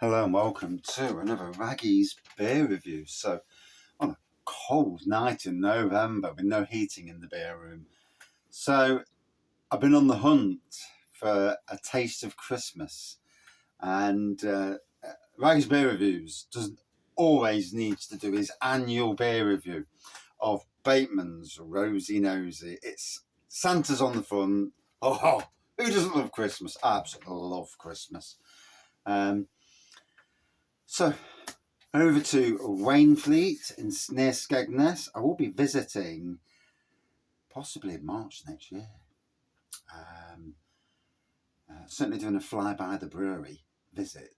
Hello and welcome to another Raggy's beer review. So, on a cold night in November with no heating in the beer room. So, I've been on the hunt for a taste of Christmas. And Raggy's Beer Reviews doesn't always needs to do his annual beer review of Batemans Rosey Nosey. It's Santa's on the front. Oh, who doesn't love Christmas? I absolutely love Christmas. So, over to Wainfleet near Skegness. I will be visiting possibly in March next year. Certainly doing a fly-by the brewery visit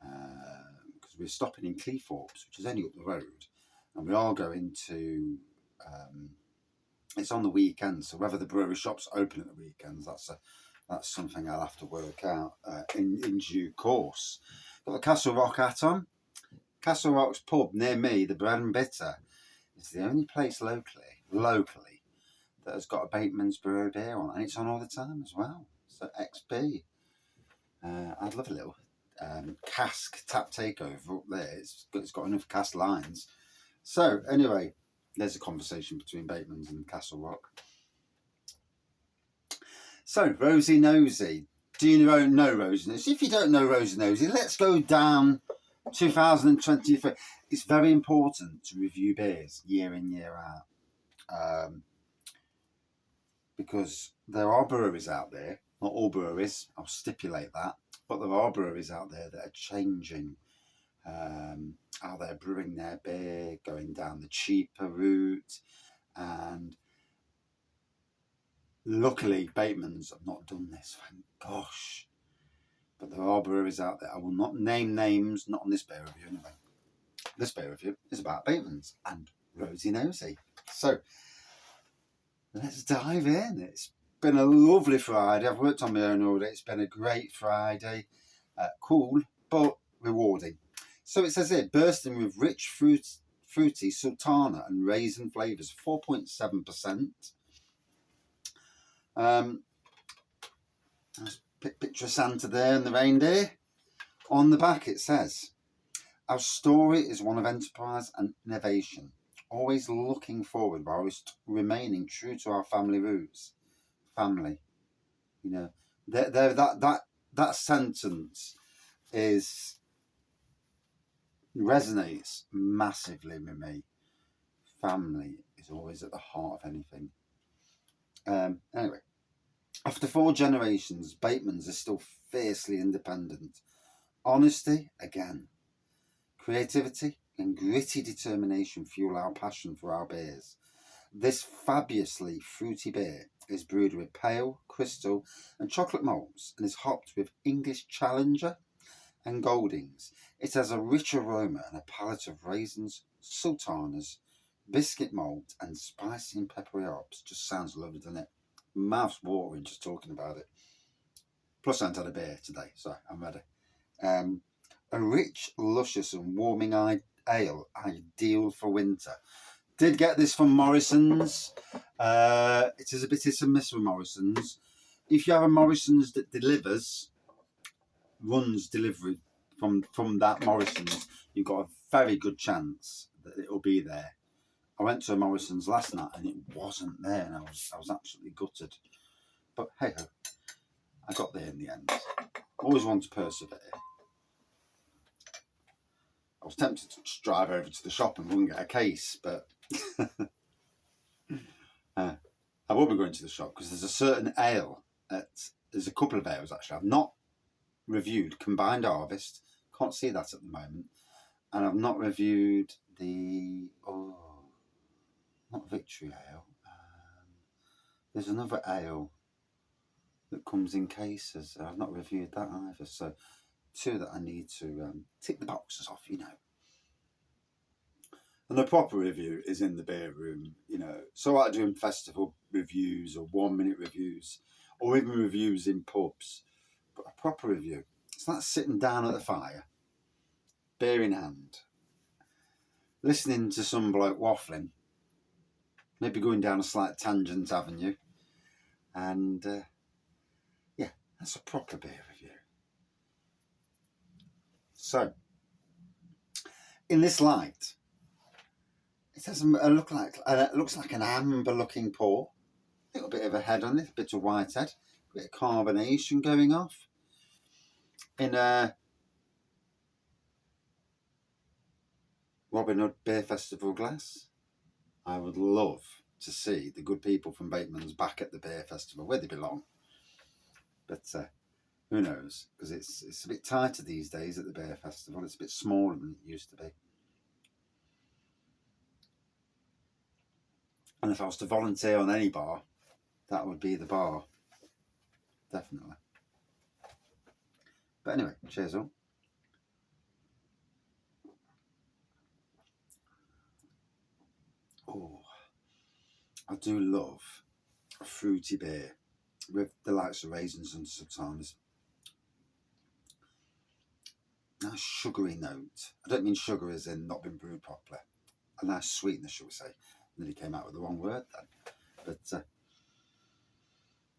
because we're stopping in Cleethorpes, which is only up the road, and we are going to. It's on the weekend, so whether the brewery shop's open at the weekends, that's something I'll have to work out in due course. Got the Castle Rock hat on. Castle Rock's pub near me, the Bread and Bitter, is the only place locally that has got a Batemans Brewery beer on, and it's on all the time as well. So XB. I'd love a little cask tap takeover up there. It's got enough cask lines. So anyway, there's a conversation between Batemans and Castle Rock. So Rosey Nosey. Do you know Rosey Nosey? If you don't know Rosey Nosey, let's go down 2023. It's very important to review beers year in, year out. Because there are breweries out there, not all breweries, I'll stipulate that, but there are breweries out there that are changing how they're brewing their beer, going down the cheaper route, and luckily Batemans have not done this, thank gosh. But there are breweries out there. I will not name names, not on this beer review anyway. This beer review is about Batemans and Rosey Nosey. So let's dive in. It's been a lovely Friday. I've worked on my own all day. It's been a great Friday. Cool, but rewarding. So it says here, bursting with rich, fruity sultana and raisin flavours, 4.7%. Picture of Santa there and the reindeer. On the back it says, our story is one of enterprise and innovation, always looking forward while remaining true to our family roots. Family, you know, that sentence resonates massively with me. Family is always at the heart of anything. Anyway, after 4 generations, Batemans is still fiercely independent. Honesty, again. Creativity and gritty determination fuel our passion for our beers. This fabulously fruity beer is brewed with pale, crystal and chocolate malts and is hopped with English Challenger and Goldings. It has a rich aroma and a palette of raisins, sultanas, biscuit malt and spicy and peppery hops. Just sounds lovely, doesn't it? Mouth's watering just talking about it. Plus I haven't had a beer today, so I'm ready. A rich, luscious and warming ale, ideal for winter. Did get this from Morrison's. It is a bit hit and miss with Morrison's. If you have a Morrison's that runs delivery from that Morrison's, you've got a very good chance that it will be there. I went to a Morrison's last night and it wasn't there, and I was absolutely gutted. But hey ho, I got there in the end. Always want to persevere. I was tempted to just drive over to the shop and go and get a case, but I will be going to the shop because there's a certain ale. There's a couple of ales actually I've not reviewed. Combined Harvest, can't see that at the moment, and I've not reviewed not Victory Ale. There's another ale that comes in cases. I've not reviewed that either. So 2 that I need to tick the boxes off, you know. And the proper review is in the beer room, you know. So I do in festival reviews or 1-minute reviews or even reviews in pubs. But a proper review, it's like sitting down at the fire, beer in hand, listening to some bloke waffling, maybe going down a slight tangent avenue, and yeah, that's a proper beer review. So, in this light, it has it looks like an amber-looking pour. A little bit of a head on it, a bit of white head, a bit of carbonation going off. In a Robin Hood Beer Festival glass. I would love to see the good people from Batemans back at the beer festival where they belong. But who knows? Because it's a bit tighter these days at the beer festival. It's a bit smaller than it used to be. And if I was to volunteer on any bar, that would be the bar. Definitely. But anyway, cheers all. Oh, I do love a fruity beer with the likes of raisins and sultanas. Nice sugary note. I don't mean sugar as in not been brewed properly. A nice sweetness, shall we say. Nearly came out with the wrong word then. But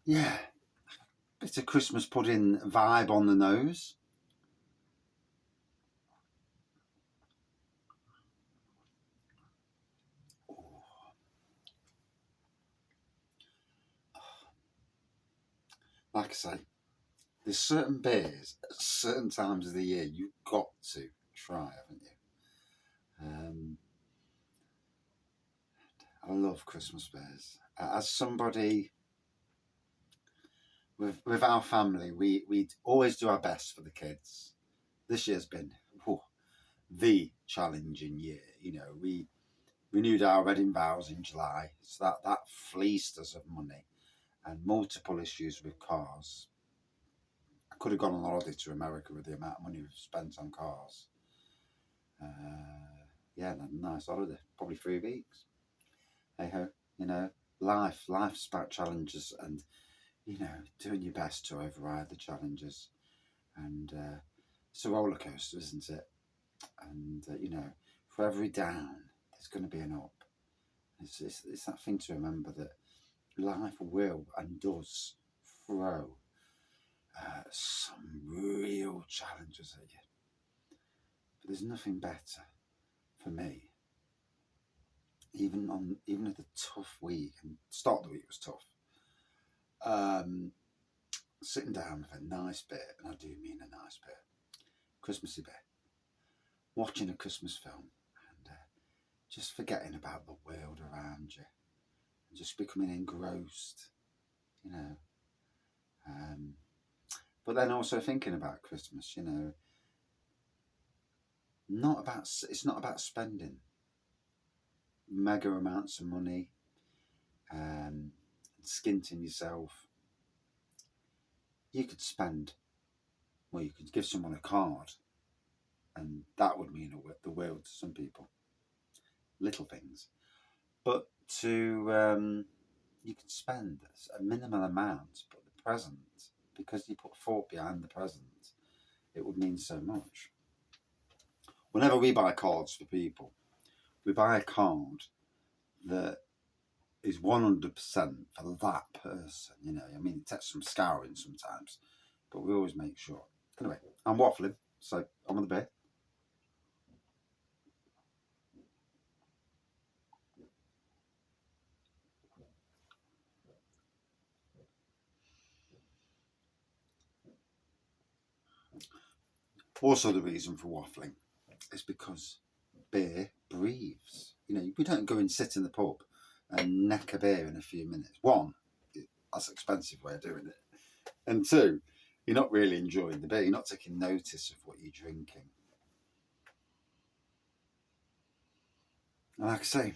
yeah, bit of Christmas pudding vibe on the nose. Like I say, there's certain beers at certain times of the year you've got to try, haven't you? I love Christmas beers. As somebody with our family, we always do our best for the kids. This year's been the challenging year. You know, we renewed our wedding vows in July, so that fleeced us of money and multiple issues with cars. I could have gone on holiday to America with the amount of money we've spent on cars. Yeah, nice holiday, probably 3 weeks. Hey ho, you know, life's about challenges and, you know, doing your best to override the challenges. And it's a roller coaster, isn't it? And, you know, for every down, there's going to be an up. It's that thing to remember that life will and does throw some real challenges at you. But there's nothing better for me. Even at a tough week, and start of the week was tough. Sitting down with a nice beer, and I do mean a nice beer, Christmassy beer, watching a Christmas film, and just forgetting about the world around you, and just becoming engrossed, you know. But then also thinking about Christmas, you know, it's not about spending mega amounts of money, skinting yourself. You could you could give someone a card, and that would mean the world to some people. Little things, but you could spend a minimal amount, but the present, because you put thought behind the present, it would mean so much. Whenever we buy cards for people, we buy a card that is 100% for that person. You know, I mean, it takes some scouring sometimes, but we always make sure. Anyway, I'm waffling, so on with the beer. Also, the reason for waffling is because beer breathes. You know, we don't go and sit in the pub and neck a beer in a few minutes. One, that's an expensive way of doing it. And two, you're not really enjoying the beer. You're not taking notice of what you're drinking. And like I say,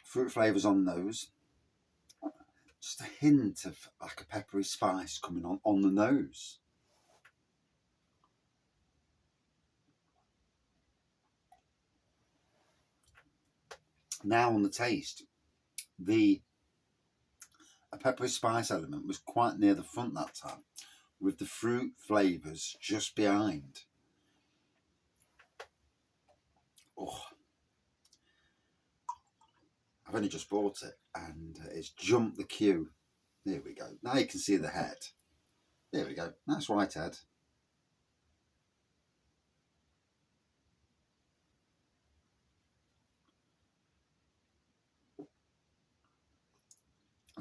fruit flavours on those. Just a hint of like a peppery spice coming on the nose. Now on the taste, a peppery spice element was quite near the front that time, with the fruit flavours just behind. Oh, I've only just bought it and it's jumped the queue. There we go. Now you can see the head. There we go. Nice white head.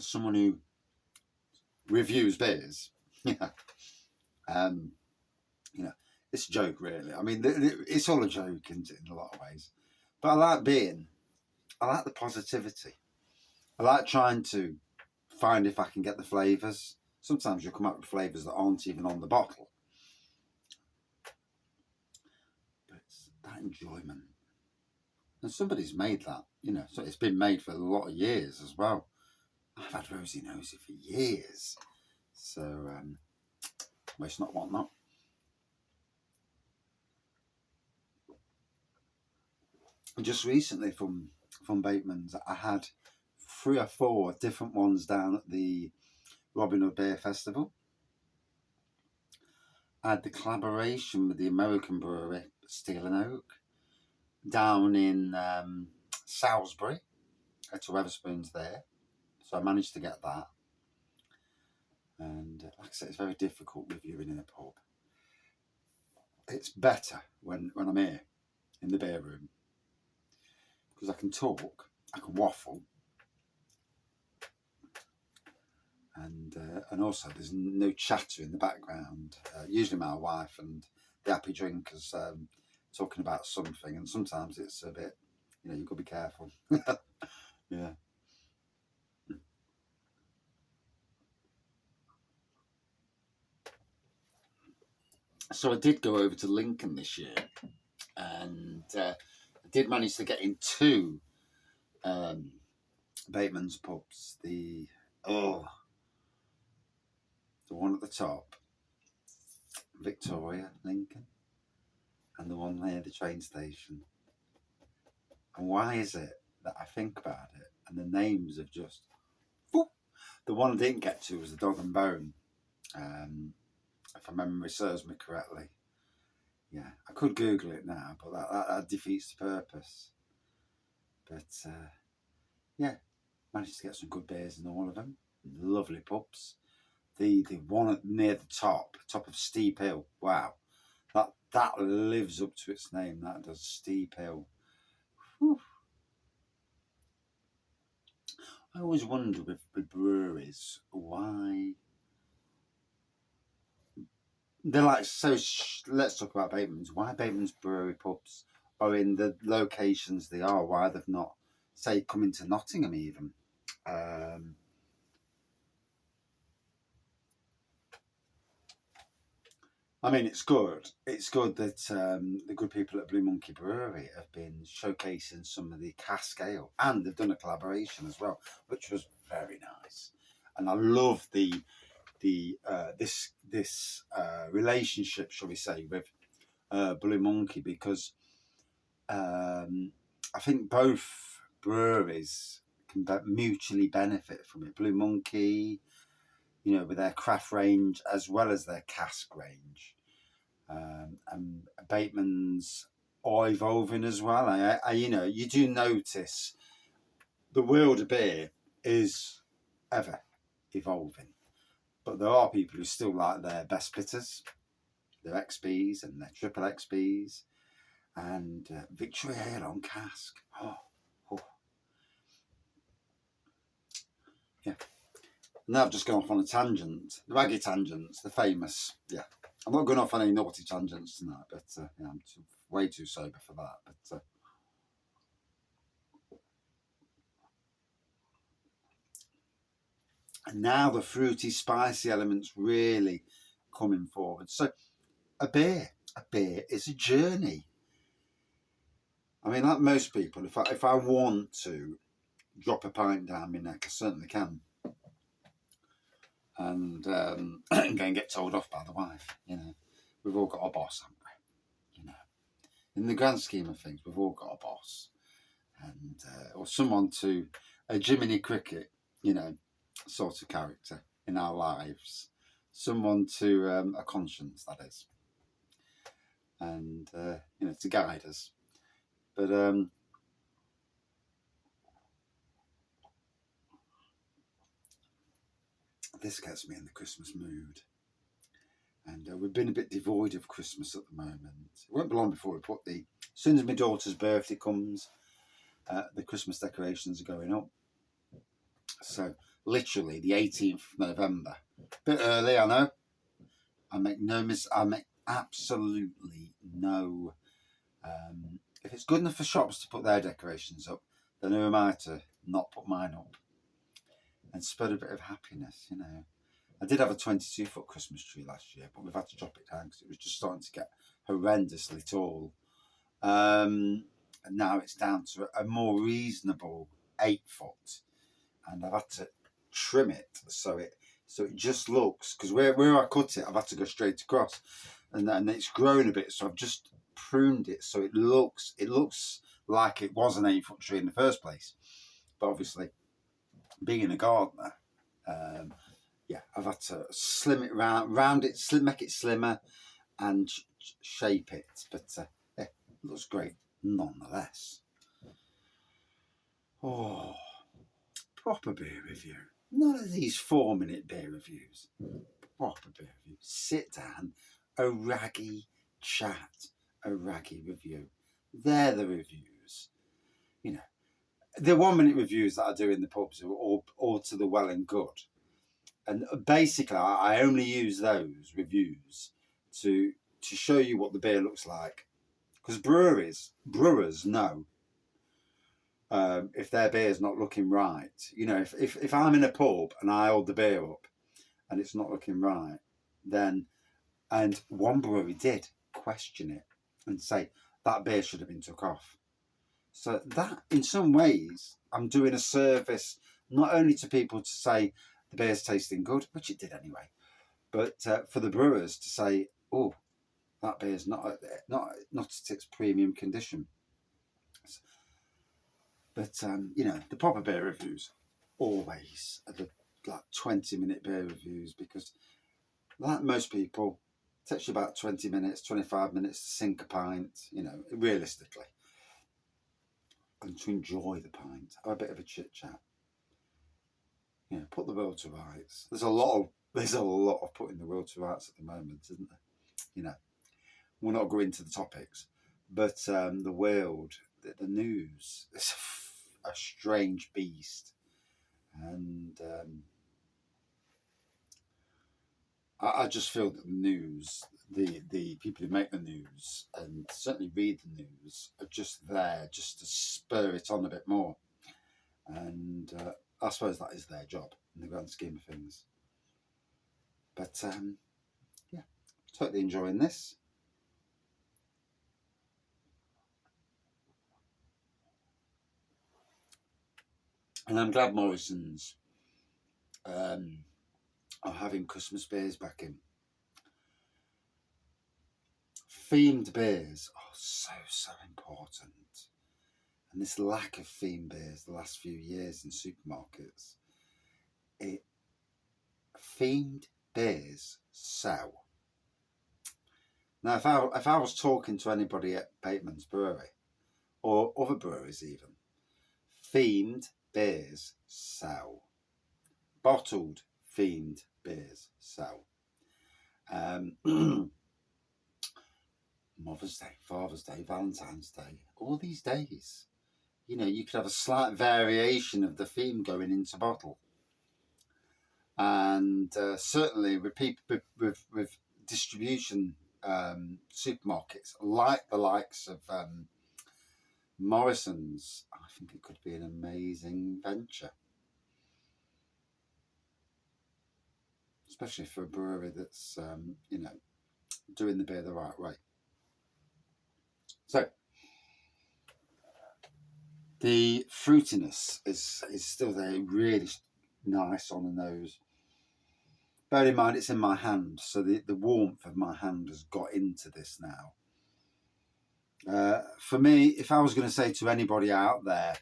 as someone who reviews beers, you know, it's a joke, really. I mean, it's all a joke, isn't it, in a lot of ways. But I like the positivity. I like trying to find if I can get the flavours. Sometimes you'll come up with flavours that aren't even on the bottle. But it's that enjoyment. And somebody's made that, so it's been made for a lot of years as well. I've had Rosey Nosey for years. So, it's not whatnot. Just recently from Batemans, I had 3 or 4 different ones down at the Robin Hood Beer Festival. I had the collaboration with the American brewery, Steel and Oak, down in Salisbury at Wetherspoons there. So I managed to get that. And like I said, it's very difficult reviewing in a pub. It's better when I'm here in the beer room, because I can talk, I can waffle, and also there's no chatter in the background. Usually my wife and the happy drinkers talking about something, and sometimes it's a bit, you've got to be careful. Yeah. So I did go over to Lincoln this year, and I did manage to get in 2 Bateman's pubs. The one at the top, Victoria, Lincoln, and the one near the train station. And why is it that I think about it and the names have just... Whoop. The one I didn't get to was the Dog and Bone, if my memory serves me correctly. Yeah, I could Google it now, but that defeats the purpose. But yeah, managed to get some good beers in all of them. Lovely pubs. The one near the top of Steep Hill. Wow, that lives up to its name. That does. Steep Hill. Whew. I always wonder with breweries why they're like so. Let's talk about Batemans. Why Batemans Brewery pubs are in the locations they are? Why they've not, say, come into Nottingham even? I mean, it's good. It's good that the good people at Blue Monkey Brewery have been showcasing some of the cask ale, and they've done a collaboration as well, which was very nice. And I love this relationship, shall we say, with Blue Monkey, because I think both breweries can mutually benefit from it. Blue Monkey, with their craft range as well as their cask range. And Batemans are evolving as well. I you do notice the world of beer is ever evolving, but there are people who still like their best bitters, their XBs and their triple XBs, and Victory Ale on cask. Oh. Yeah. Now I've just gone off on a tangent. The raggy tangents, the famous. Yeah. I'm not going off on any naughty tangents tonight, but yeah, I'm way too sober for that. But and now the fruity, spicy elements really coming forward. So a beer is a journey. I mean, like most people, if I want to drop a pint down my neck, I certainly can. And go and get told off by the wife. We've all got a boss, haven't we? In the grand scheme of things, we've all got a boss, and or someone to a Jiminy Cricket, sort of character in our lives, someone to a conscience, that is, and to guide us. But this gets me in the Christmas mood. And we've been a bit devoid of Christmas at the moment. It won't be long before we put as soon as my daughter's birthday comes, the Christmas decorations are going up. So literally the 18th of November. Bit early, I know. I make absolutely no. If it's good enough for shops to put their decorations up, then who am I to not put mine up and spread a bit of happiness, you know. I did have a 22-foot Christmas tree last year, but we've had to drop it down because it was just starting to get horrendously tall. And now it's down to a more reasonable 8-foot, and I've had to trim it so it just looks, because where I cut it, I've had to go straight across, and it's grown a bit, so I've just pruned it so it looks like it was an 8-foot tree in the first place. But obviously, being a gardener, I've had to slim it round it, make it slimmer, and shape it. But it looks great nonetheless. Oh, proper beer review. None of these 4-minute beer reviews. Proper beer review. Sit down, a raggy chat, a raggy review. They're the reviews. You know, the 1-minute reviews that I do in the pubs are all to the well and good. And basically, I only use those reviews to show you what the beer looks like. Because brewers know if their beer's not looking right. You know, if I'm in a pub and I hold the beer up and it's not looking right, then, and one brewery did question it and say that beer should have been took off. So that, in some ways, I'm doing a service not only to people to say the beer's tasting good, which it did anyway, but for the brewers to say, oh, that beer's not at its premium condition. But you know, the proper beer reviews always are the 20-minute beer reviews, because like most people, it takes you about 20 minutes, 25 minutes to sink a pint, you know, realistically. And to enjoy the pint, have a bit of a chit chat. You know, put the world to rights. There's a lot of putting the world to rights at the moment, isn't there? You know, we'll not go into the topics, but the world, the news, is a strange beast, and I just feel that the news, the people who make the news and certainly read the news, are just there just to spur it on a bit more, and I suppose that is their job in the grand scheme of things. But yeah, totally enjoying this. And I'm glad Morrison's are having Christmas beers back in. Themed beers are so important. And this lack of themed beers the last few years in supermarkets, themed beers sell. Now, if I was talking to anybody at Batemans Brewery, or other breweries even, themed beers sell. Bottled themed beers sell. Mother's Day, Father's Day, Valentine's Day, all these days. You know, you could have a slight variation of the theme going into bottle. And certainly with people with distribution supermarkets like the likes of Morrison's, I think it could be an amazing venture, especially for a brewery that's you know, doing the beer the right way. So the fruitiness is still there, really nice on the nose. Bear in mind, it's in my hand, so the warmth of my hand has got into this now. For me, if I was going to say to anybody out there,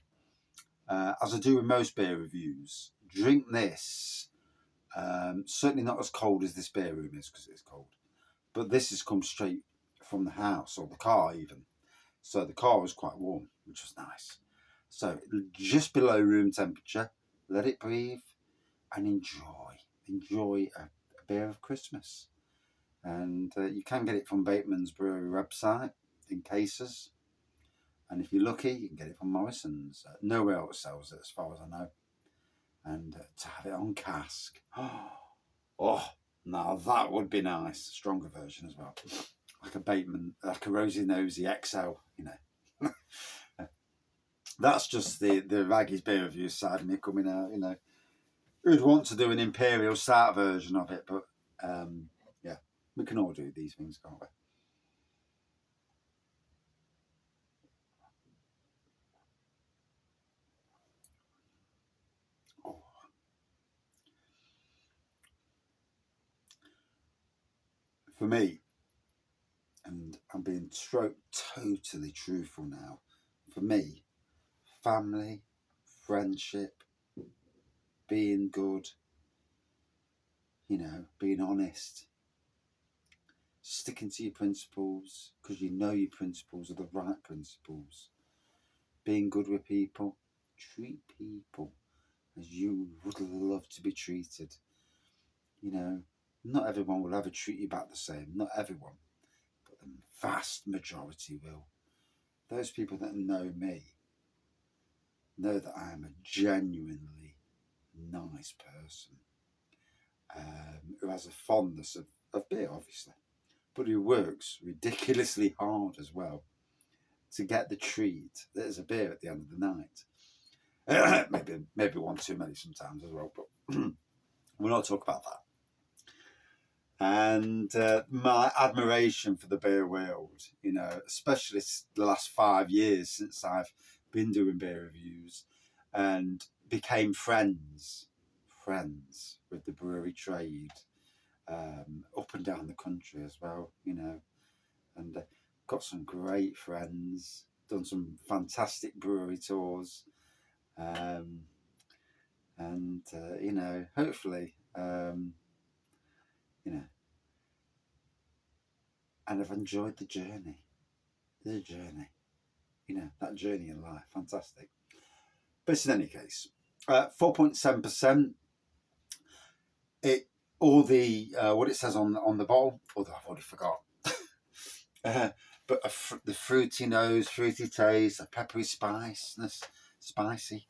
as I do with most beer reviews, drink this. Certainly not as cold as this beer room is, because it's cold. But this has come straight from the house, or the car even. So the car was quite warm, which was nice. So just below room temperature, let it breathe and enjoy a beer of Christmas. And you can get it from Batemans Brewery website in cases, and if you're lucky, you can get it from Morrison's. Nowhere else sells it, as far as I know. and to have it on cask. Oh, now that would be nice. Stronger version as well, like a Bateman, like a Rosey Nosey XL. You know, that's just the Raggy's beer review side of me coming out. You know, who'd want to do an imperial stout version of it? But yeah, we can all do these things, can't we? Oh. For me, and I'm being totally truthful now, for me, family, friendship, being good, you know, being honest, sticking to your principles because you know your principles are the right principles, being good with people, treat people as you would love to be treated. You know, not everyone will ever treat you back the same, not everyone, but the vast majority will. Those people that know me know that I am a genuinely nice person, who has a fondness of beer, obviously, but who works ridiculously hard as well to get the treat that is a beer at the end of the night. maybe one too many sometimes as well, but we'll not talk about that. And my admiration for the beer world, you know, especially the last 5 years since I've been doing beer reviews and became friends with the brewery trade, up and down the country as well, you know, and got some great friends, done some fantastic brewery tours, and you know, hopefully, you know, and I've enjoyed the journey. The journey, you know, that journey in life, fantastic. But in any case, 4.7%. It all the what it says on the bottle, although I've already forgot. But the fruity nose, fruity taste, a peppery spiciness, spicy,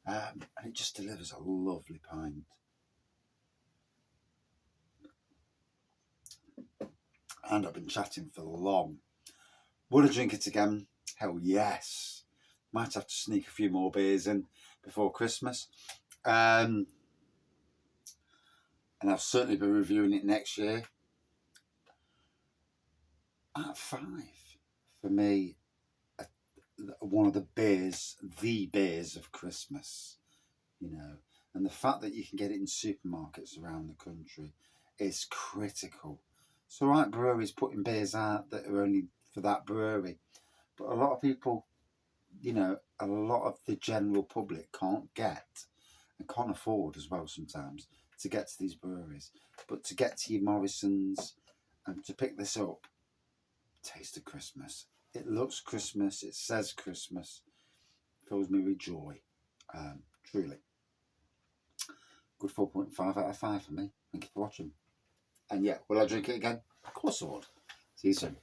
and it just delivers a lovely pint. And I've been chatting for long. Would I drink it again? Hell yes. Might have to sneak a few more beers in before Christmas. And I'll certainly be reviewing it next year. At 5, for me, one of the beers of Christmas, you know, and the fact that you can get it in supermarkets around the country is critical. So, right, breweries putting beers out that are only for that brewery, but a lot of people, you know, a lot of the general public can't get and can't afford as well sometimes to get to these breweries. But to get to your Morrisons and to pick this up, taste of Christmas. It looks Christmas, it says Christmas, fills me with joy. Truly. Good 4.5 out of 5 for me. Thank you for watching. And yeah, will I drink it again? Of course I would. See you soon.